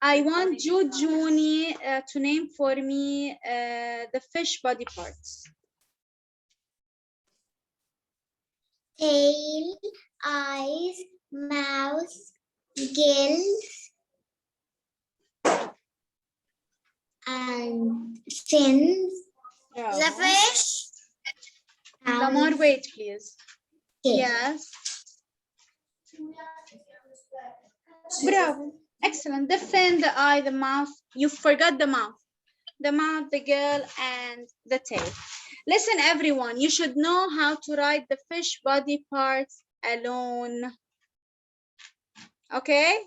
I want Juni to name for me the fish body parts. Tail, eyes, mouth, gills, and fins. Bravo. The fish. Lamar, wait, please. Yes. Bravo. Excellent. The fin, the eye, the mouth. You forgot the mouth. The mouth, the gill, and the tail. Listen, everyone. You should know how to write the fish body parts alone. Okay?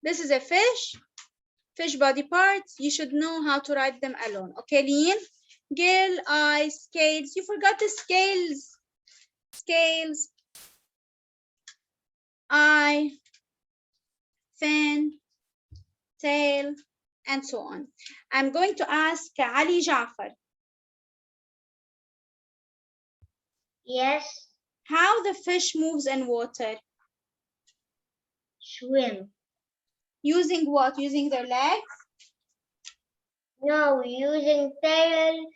This is a fish. Fish body parts. You should know how to write them alone. Okay, Lean? Gill, eyes, scales. You forgot the scales. Scales. Eye, fin, tail, and so on. I'm going to ask Ali Jafar. Yes. How the fish moves in water? Swim. Using what? Using their legs? No, using tail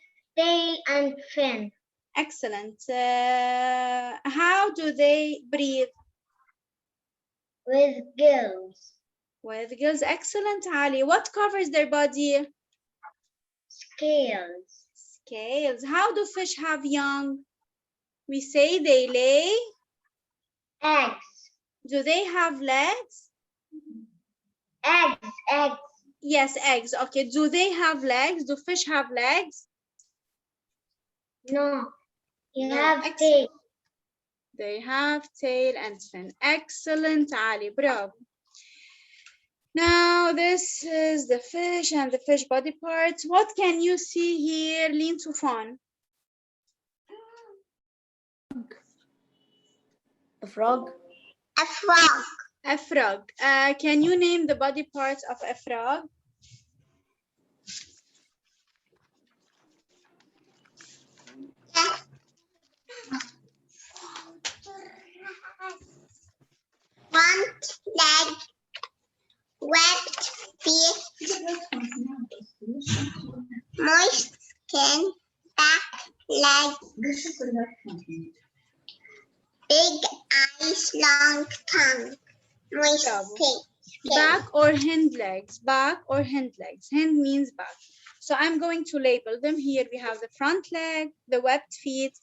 and fin. Excellent. How do they breathe? With gills. With gills. Excellent, Ali. What covers their body? Scales. Scales. How do fish have young? We say they lay Eggs. Do they have legs? Eggs. Yes, eggs. Okay. Do they have legs? Do fish have legs? No. You No. have Excellent. tail. They have tail and fin. Excellent, Ali. Bravo. Now, this is the fish and the fish body parts. What can you see here, Lin Tufan? A frog. A frog. A frog. Can you name the body parts of a frog? Front leg. Webbed feet. Moist skin. Back leg. Big eyes. Long tongue. Moist skin. Back or hind legs? Back or hind legs? Hind means back. So I'm going to label them here. We have the front leg, the webbed feet,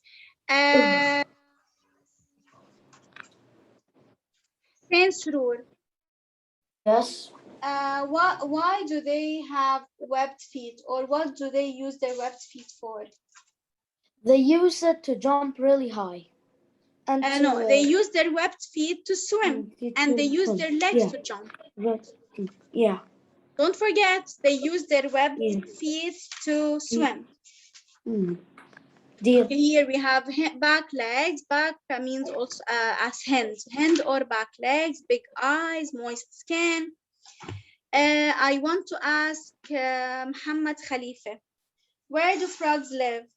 Surur. Yes. Why do they have webbed feet, or what do they use their webbed feet for? They use it to jump really high. And No, they use their webbed feet to swim, and they use their legs to jump. Yeah. Don't forget, they use their webbed feet to swim. Okay, here we have back legs. Back means also as hand or back legs, big eyes, moist skin. I want to ask Muhammad Khalifa, where do frogs live?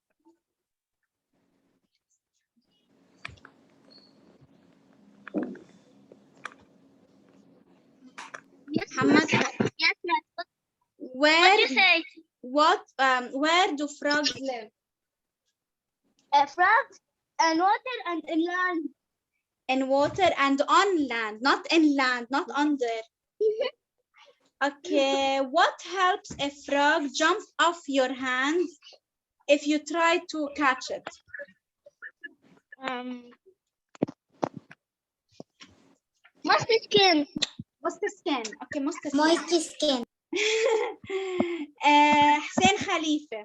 Muhammad, Yes, ma'am. where What do you say? Where do frogs live? Frogs and water and in land. In water and on land, not in land, not under. Okay, what helps a frog jump off your hand if you try to catch it? Musty skin. What's the skin? Okay, moist skin. Moist skin. Hussein Khalifa,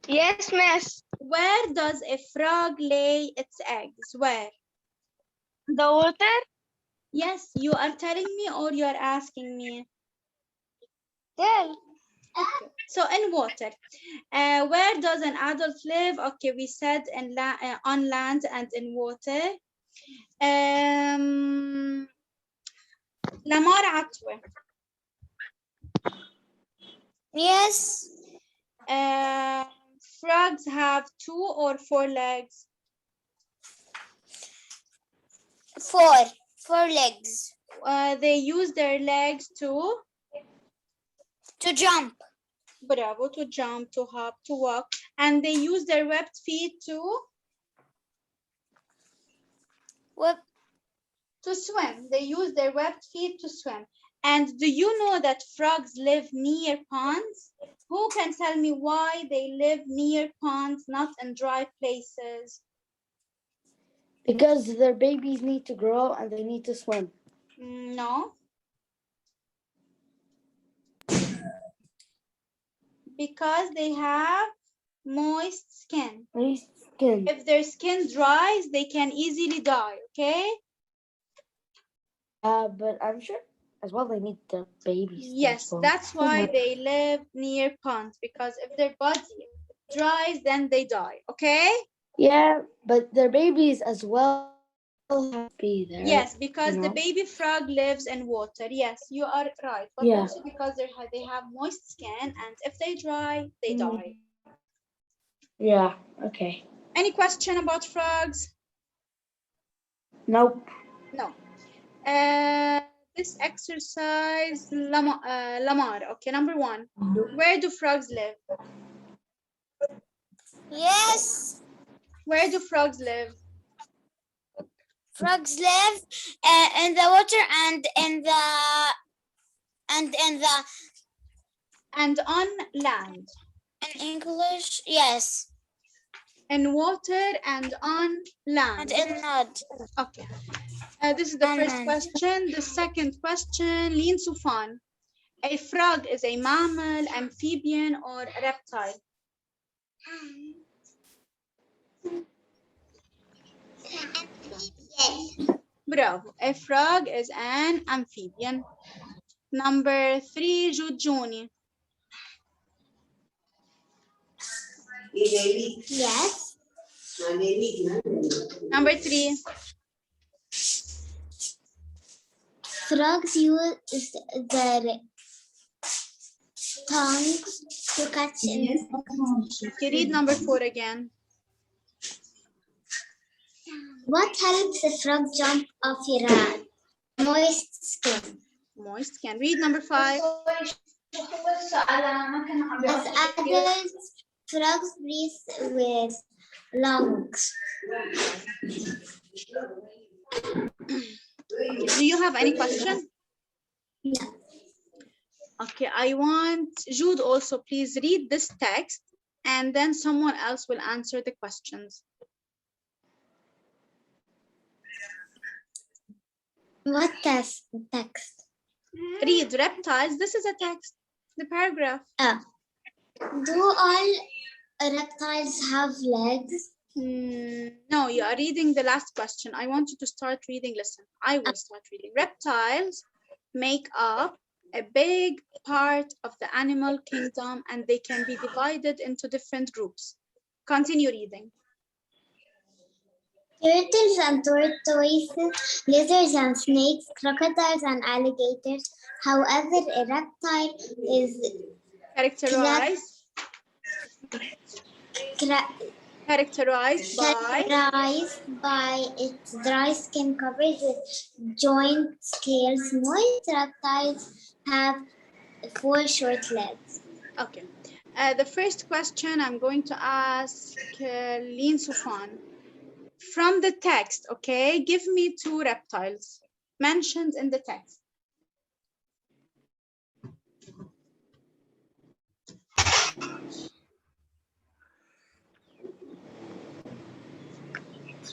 Yes, miss. where does a frog lay its eggs? Where? The water. Yes, you are telling me or you are asking me? There. Okay. So in water. Where does an adult live? Okay, we said on land and in water. Lamar Atwe. Yes. Frogs have 2 or 4 legs? 4 legs. They use their legs to jump. bravo, to jump, to hop, to walk, and they use their webbed feet to swim. They use their webbed feet to swim. And do you know that frogs live near ponds? Who can tell me why they live near ponds, not in dry places? Because their babies need to grow and they need to swim. No. Because they have moist skin. Moist skin. If their skin dries, they can easily die, okay? But I'm sure as well they need the babies. Yes, that's why they live near ponds, because if their body dries, then they die, okay? Yeah, but their babies as well have to be there. Yes, because the baby frog lives in water. Yes, you are right. But also because they have moist skin, and if they dry, they die. Yeah, okay. Any question about frogs? Nope. No. This exercise, Lamar. Okay, number 1. Where do frogs live? Yes. Where do frogs live? Frogs live in the water and in the And on land. in English, yes. In water and on land. And in mud. Okay. This is the first Land. question. The second question, Lin Sufan. A frog is a mammal, amphibian, or a reptile? Bravo. A frog is an amphibian. Number 3, Jujuni. Yes. Number 3. Frogs use their tongues to catch insects. Okay, read number 4 again. What helps a frog jump off your moist skin? Moist skin. Read number 5. As adults, frogs breathe with lungs. Do you have any question? No. Okay, I want Jude also, please read this text and then someone else will answer the questions. What text? Read reptiles. This is a text, the paragraph. Do all reptiles have legs? No, you are reading the last question. I want you to start reading. Listen, I will start reading. Reptiles make up a big part of the animal kingdom and they can be divided into different groups. Continue reading. Turtles and tortoises, lizards and snakes, crocodiles and alligators. However, a reptile is Characterized by its dry skin covered with joint scales. Most reptiles have 4 short legs. Okay. The first question I'm going to ask Lin Sufan. From the text, okay, give me 2 reptiles mentioned in the text.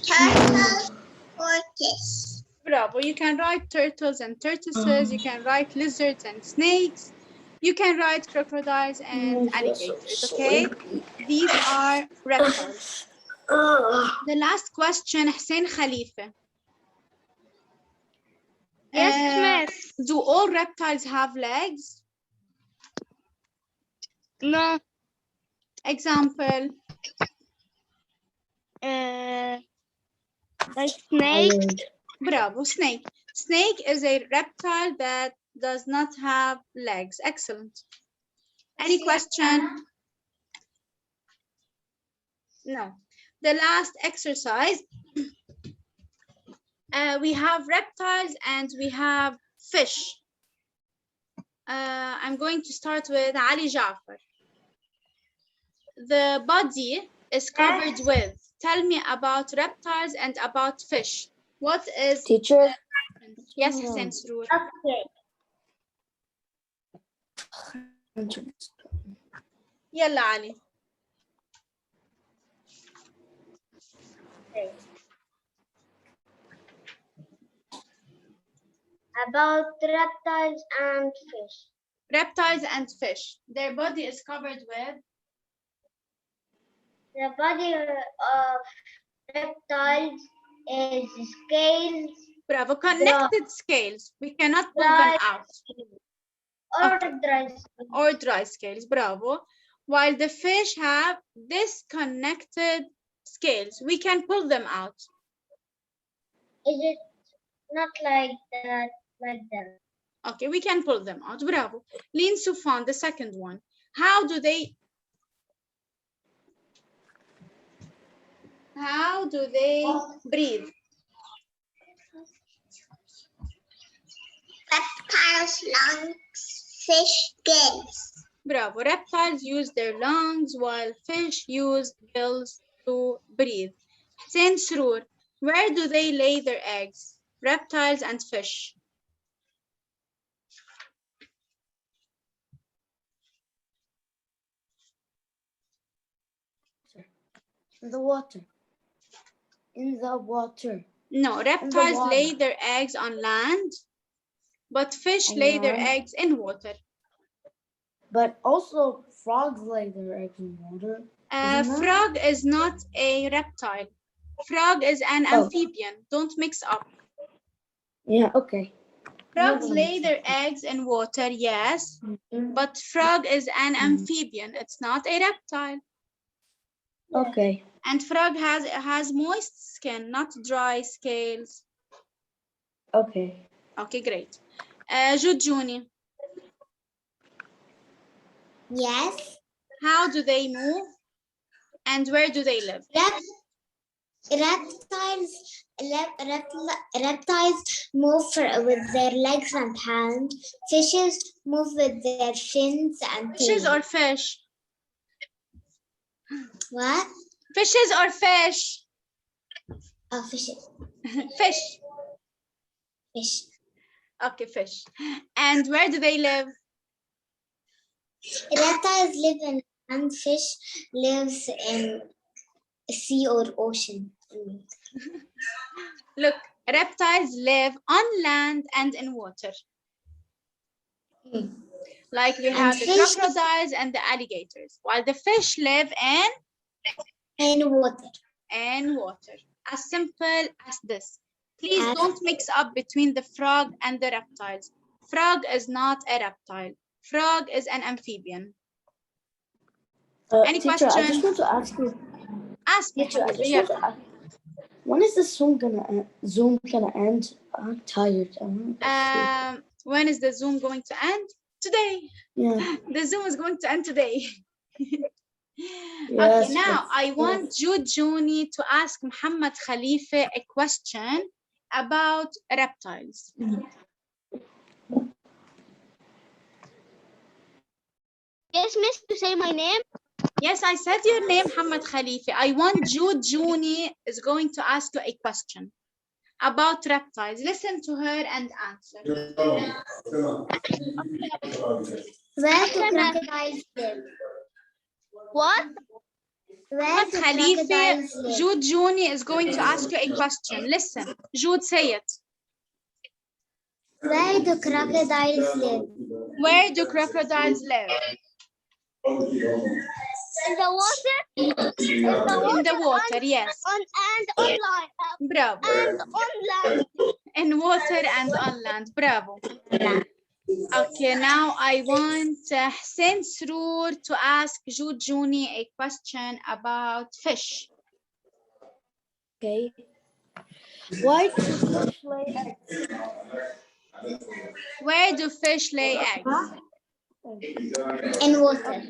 Turtle or fish? Bravo. You can write turtles and tortoises. You can write lizards and snakes. You can write crocodiles and alligators, okay? These are reptiles. The last question, Hussein Khalifa. Yes, miss. Do all reptiles have legs? No. Example. Like snake. Bravo, snake. Snake is a reptile that does not have legs. Excellent. Any question? No. The last exercise. We have reptiles and we have fish. I'm going to start with Ali Jafar. The body is covered with. Tell me about reptiles and about fish. What is Teacher. Yes, Hussein Sroor. Okay. يلا علي. About reptiles and fish. Reptiles and fish. Their body is covered with. The body of reptiles is scales Bravo. Connected scales. We cannot pull them out. or Okay. dry scales. Or dry scales. Bravo. While the fish have disconnected scales. We can pull them out. Is it not like that? Like that. Okay, we can pull them out. Bravo. Lin Sufan, the second one. How do they breathe? Reptiles, lungs, fish, gills. Bravo. Reptiles use their lungs while fish use gills to breathe. Hussein Sroor, where do they lay their eggs? Reptiles and fish. In the water. In the water. No, reptiles water. lay their eggs on land, but fish lay their land. eggs in water. But also frogs lay their eggs in water. Frog is not a reptile. Frog is an amphibian. Don't mix up. Yeah, okay. Frogs lay their eggs in water, yes, but frog is an amphibian. It's not a reptile. Okay. And frog has moist skin, not dry scales. Okay. Okay, great. Jujuni, Yes. how do they move? And where do they live? Reptiles move with their legs and hands. Fishes move with their fins and Fishes tail. or fish? What? Fishes or fish? Oh, fishes. Fish. Fish. Okay, fish. And where do they live? Reptiles live in land. Fish lives in sea or ocean. Look, reptiles live on land and in water. Like we have the crocodiles and the alligators, while the fish live in water. In water. As simple as this. Please don't mix up between the frog and the reptiles. Frog is not a reptile. Frog is an amphibian. Any teacher, question? I just want to ask you. Ask me. Teacher, I just want to ask, when is the Zoom gonna end? I'm tired. When is the Zoom going to end? Today. Yeah. The Zoom is going to end today. Yes, okay, now I want Juni to ask Muhammad Khalifa a question about reptiles. Yes, miss, to say my name? Yes, I said your name, Muhammad Khalifa. I want Juni is going to ask you a question about reptiles. Listen to her and answer. Where do crocodiles live? What? Where do crocodiles live? Jude Juni is going to ask you a question. Listen, Jude, say it. Where do crocodiles live? Where do crocodiles live? In the water? In the water, yes. And on land. Bravo. And on land. In water and on land. Bravo. Okay, now I want Hussein Sroor to ask Jude Juni a question about fish. Okay. Why do fish lay eggs? Where do fish lay eggs? In water.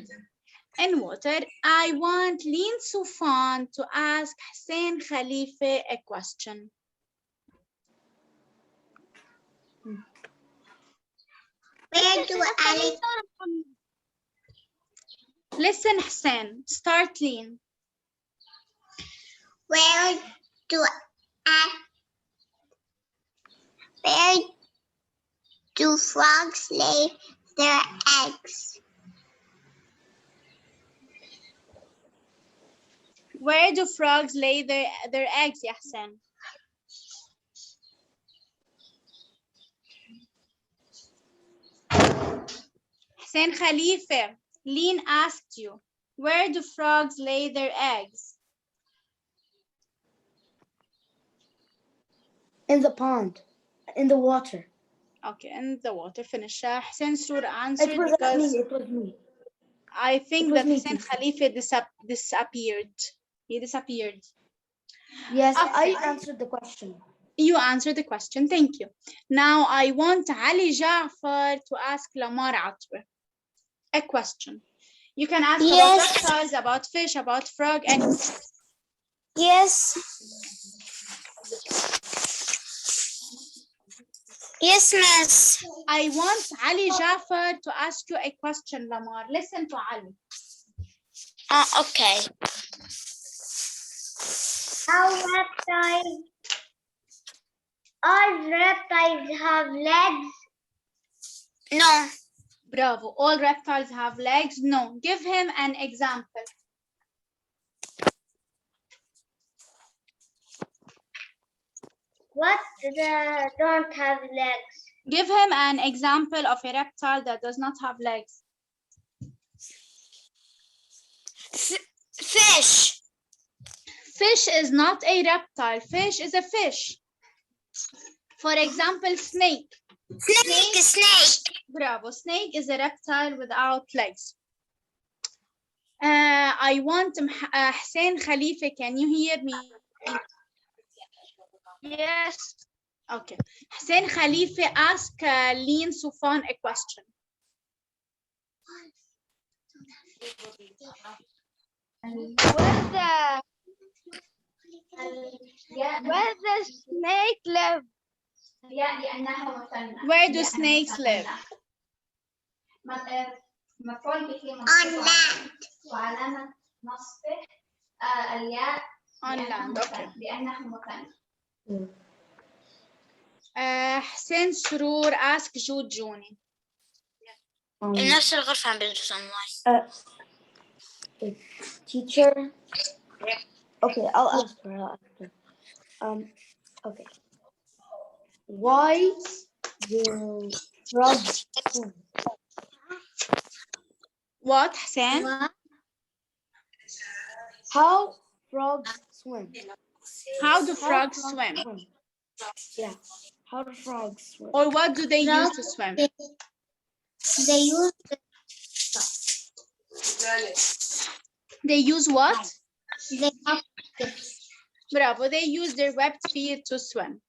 In water. I want Lin Sufan to ask Hussein Khalifa a question. Where do Listen, Hussein. Start, Lean. where do frogs lay their eggs? Where do frogs lay their eggs, ya Hussein? Hussein Khalifa, Lean asked you, where do frogs lay their eggs? In the pond, in the water. Okay, in the water. Finish. Hussein Surur answered It was because me. It was me. I think It was that me, Hussein teacher. Khalifa disappeared. He disappeared. Yes, Okay. I answered the question. You answered the question. Thank you. Now I want Ali Ja'far to ask Lamar Atwe a question. You can ask about reptiles, about fish, about frog, and Yes. Yes, miss. I want Ali Ja'far to ask you a question, Lamar. Listen to Ali. Okay. All reptiles have legs? No. Bravo. All reptiles have legs? No. Give him an example. What don't have legs? Give him an example of a reptile that does not have legs. Fish. Fish is not a reptile. Fish is a fish. For example, snake. Snake. Bravo. Snake is a reptile without legs. I want Hussein Khalifa. Can you hear me? Yes. Okay. Hussein Khalifa, ask Lean Sufan a question. Where the snake live? Where do snakes live? On land. On land. Okay. Hussein Surur, ask Jude Juni. نفس الغرفة عم بدرس online. Teacher. Okay, I'll ask her. Okay. Why do frogs swim? What, Hussein? How frogs swim? How do frogs swim? Yeah. How do frogs swim? Or what do they use to swim? They use what? Bravo. They use their webbed feet to swim.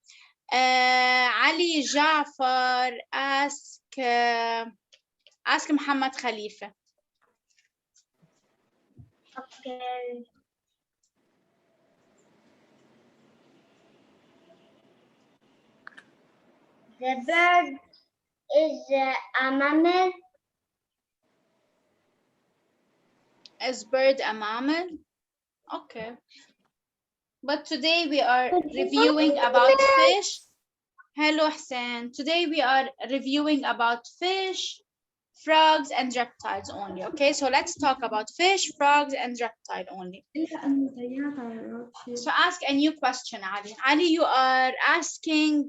Ali Ja'far, ask Muhammad Khalifa. Okay. The bird is a mammal. Is bird a mammal? Okay. But today we are reviewing about fish. Hello, Hassan. Today we are reviewing about fish, frogs, and reptiles only. Okay, so let's talk about fish, frogs, and reptile only. So ask a new question, Ali. Ali, you are asking.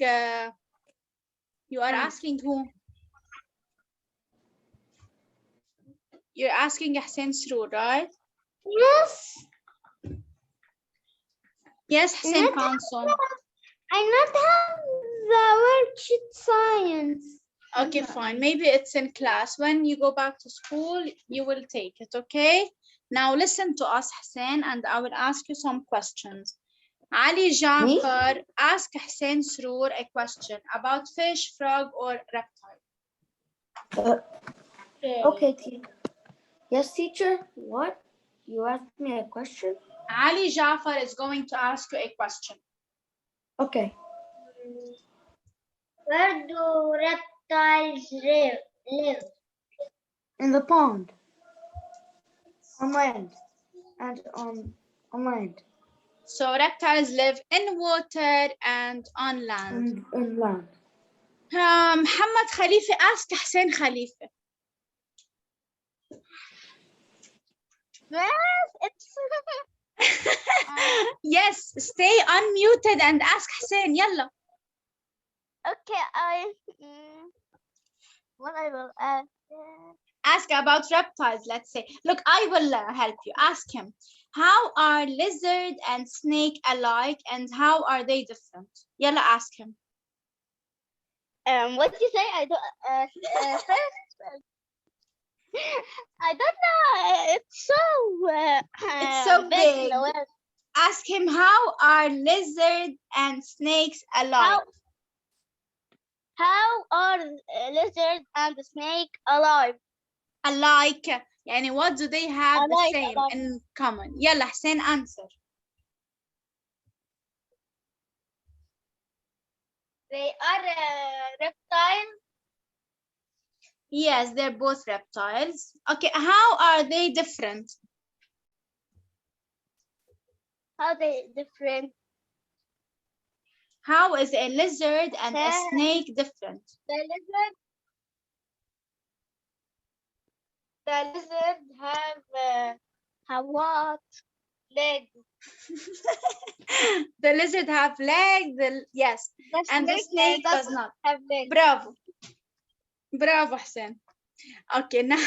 Asking who? You're asking Hassan Sroor, right? Yes. Yes, Hassan Council. I not have the worksheet science. Okay, fine. Maybe it's in class. When you go back to school, you will take it, okay? Now listen to us, Hassan, and I will ask you some questions. Ali Ja'far, ask Hassan Sroor a question about fish, frog, or reptile. Okay, yes, teacher. What? You asked me a question? Ali Ja'far is going to ask you a question. Okay. Where do reptiles live? In the pond. On land. And on land. So reptiles live in water and on land. In land. Muhammad Khalifa asked Hussein Khalifa. Yes, it's Yes, stay unmuted and ask Hussein. Yalla. okay. What I will ask. Ask about reptiles, let's say. Look, I will help you. Ask him, how are lizard and snake alike and how are they different? Yalla, ask him. What did you say? I don't. First, I don't know. It's so. It's so big. in the world. Ask him, how are lizard and snakes alike? How are lizard and snake alive? Alike. Yani, what do they have the Alike, same alike. in common? Yalla, Hussein, answer. They are reptiles. Yes, they're both reptiles. Okay, how are they different? How they different? How is a lizard and a snake different? The lizard have what? Legs. The lizard have legs, yes, and the snake does not. Have legs. Bravo. Bravo, Hussein. Okay, now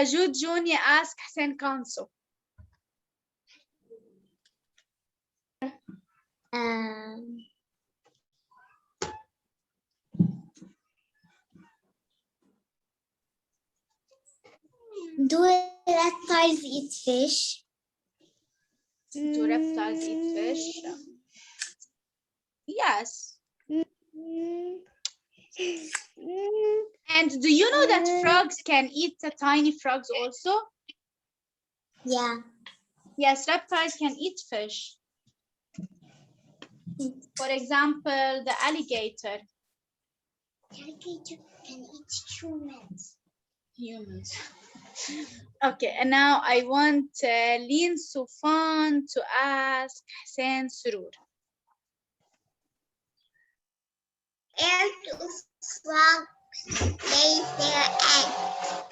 Jude Junior asked Hussein Kanso. Do reptiles eat fish? Do reptiles eat fish? Yes. And do you know that frogs can eat the tiny frogs also? Yeah. Yes, reptiles can eat fish. For example, the alligator. Alligator can eat humans. Humans. Okay, and now I want Lin Sufan to ask Hussein Surur. And frogs lay their eggs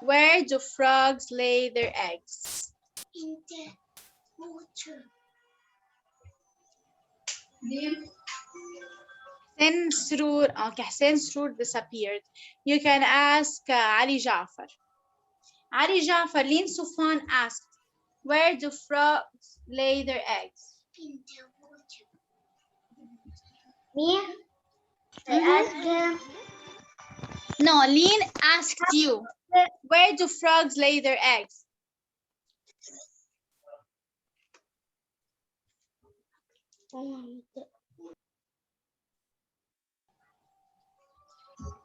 Where do frogs lay their eggs? in the water. Hussein Surur, okay, Hussein Surur disappeared. You can ask Ali Jafar. Ali Jafar, Lin Sufan asked, where do frogs lay their eggs? In the water. Me? I asked him. No, Lin asked you, where do frogs lay their eggs?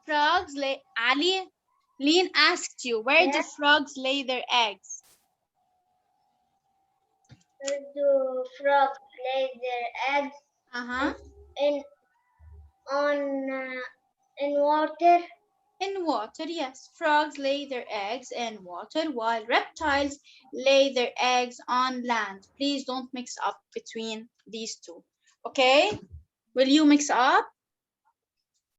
Frogs lay, Ali, Lin asked you, where do frogs lay their eggs? Where do frogs lay their eggs? In water. In water, yes. Frogs lay their eggs in water while reptiles lay their eggs on land. Please don't mix up between these two. Okay? Will you mix up?